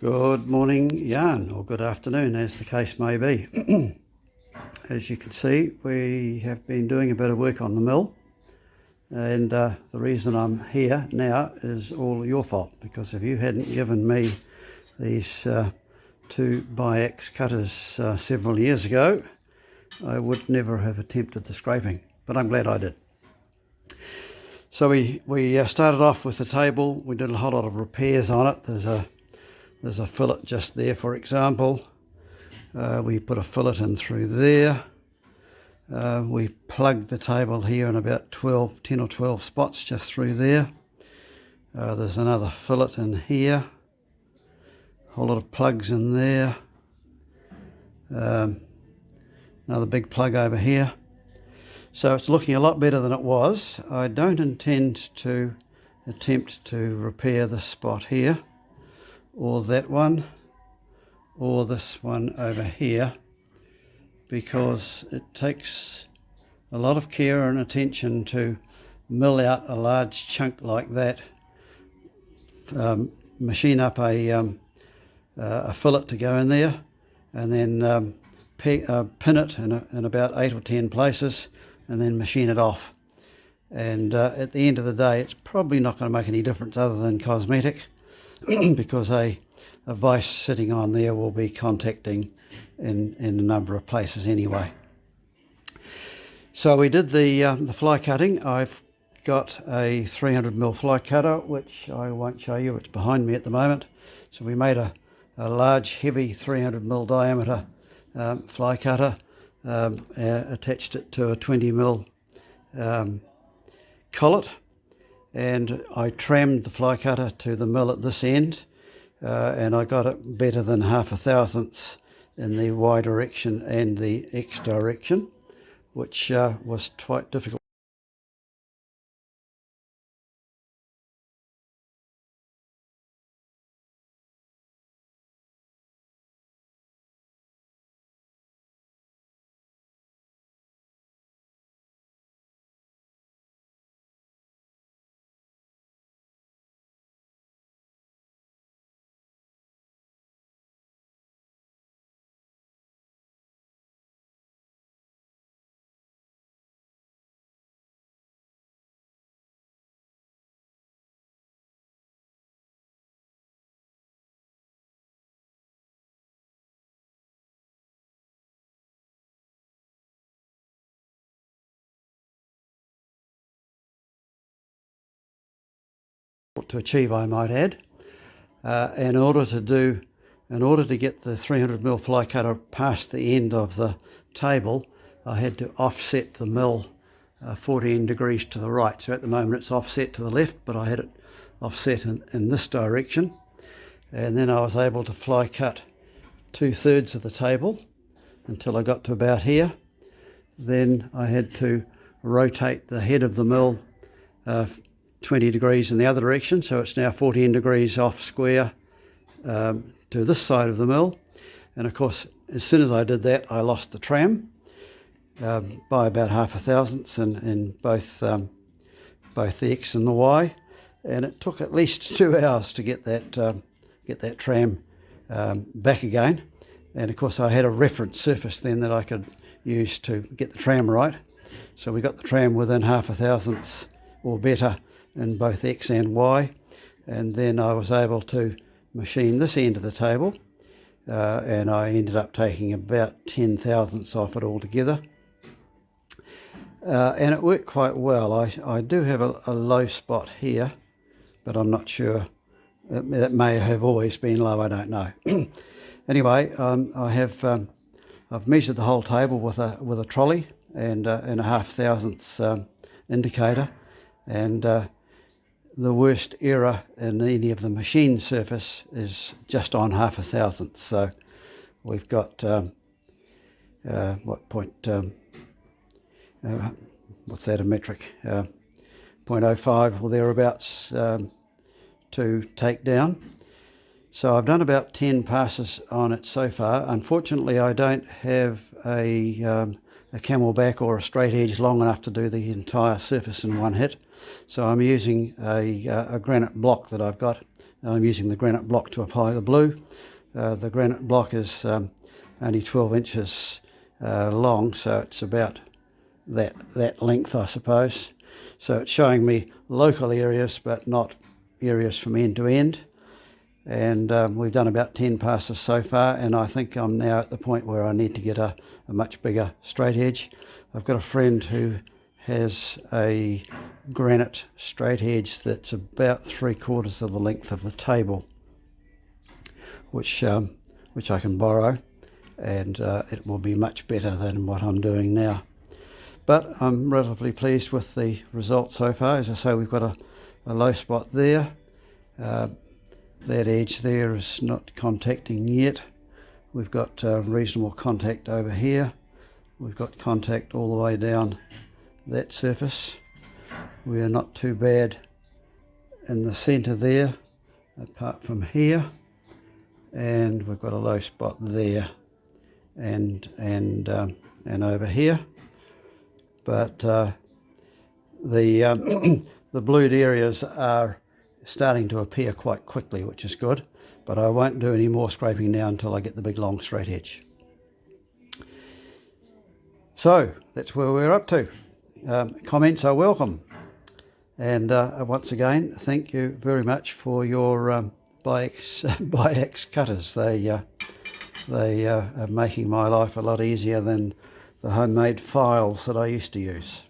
Good morning, yarn, or good afternoon, as the case may be. As you can see, we have been doing a bit of work on the mill, and the reason I'm here now is all your fault, because if you hadn't given me these 2x cutters several years ago, I would never have attempted the scraping, but I'm glad I did. So we started off with the table. We did a whole lot of repairs on it. There's a fillet just there, for example. We put a fillet in through there. We plugged the table here in about 10 or 12 spots just through there. There's another fillet in here. A whole lot of plugs in there. Another big plug over here. So it's looking a lot better than it was. I don't intend to attempt to repair this spot here, or that one, or this one over here, because it takes a lot of care and attention to mill out a large chunk like that, machine up a fillet to go in there, and then pin it in about 8 or 10 places, and then machine it off. And at the end of the day, it's probably not going to make any difference other than cosmetic, because a vise sitting on there will be contacting in a number of places anyway. So we did the fly cutting. I've got a 300mm fly cutter, which I won't show you. It's behind me at the moment. So we made a large, heavy 300mm diameter fly cutter, attached it to a 20mm collet, and I trammed the fly cutter to the mill at this end, and I got it better than 1/2 thousandths in the Y direction and the X direction, which was quite difficult. To achieve, I might add. In order to get the 300mm fly cutter past the end of the table, I had to offset the mill 14 degrees to the right. So at the moment it's offset to the left, but I had it offset in this direction. And then I was able to fly cut 2/3 of the table until I got to about here. Then I had to rotate the head of the mill 20 degrees in the other direction, so it's now 14 degrees off square to this side of the mill. And of course, as soon as I did that, I lost the tram by about 1/2 thousandths in both the X and the Y, and it took at least 2 hours to get that tram back again. And of course, I had a reference surface then that I could use to get the tram right. So we got the tram within 1/2 thousandths or better in both X and Y, and then I was able to machine this end of the table, and I ended up taking about 10 thousandths off it altogether, and it worked quite well. I do have a low spot here, but I'm not sure. That may have always been low, I don't know. Anyway, I've measured the whole table with a trolley and a 1/2 thousandths indicator, and the worst error in any of the machine surface is just on 1/2 thousandths. So we've got what's that, a metric? 0.05 or thereabouts to take down. So I've done about 10 passes on it so far. Unfortunately, I don't have a camelback or a straight edge long enough to do the entire surface in one hit. So I'm using a granite block that I've got I'm using the granite block to apply the blue. The granite block is only 12 inches long, so it's about that length, I suppose. So it's showing me local areas but not areas from end to end. And we've done about 10 passes so far, and I think I'm now at the point where I need to get a much bigger straight edge. I've got a friend who has a granite straight edge that's about 3/4 of the length of the table, which I can borrow, and it will be much better than what I'm doing now. But I'm relatively pleased with the results so far. As I say, we've got a low spot there. That edge there is not contacting yet. We've got reasonable contact over here. We've got contact all the way down that surface. We are not too bad in the centre there, apart from here. And we've got a low spot there and over here. But the the blued areas are starting to appear quite quickly, which is good, but I won't do any more scraping now until I get the big long straight edge. So that's where we're up to. Comments are welcome, and once again, thank you very much for your bi-axe cutters. They are making my life a lot easier than the homemade files that I used to use.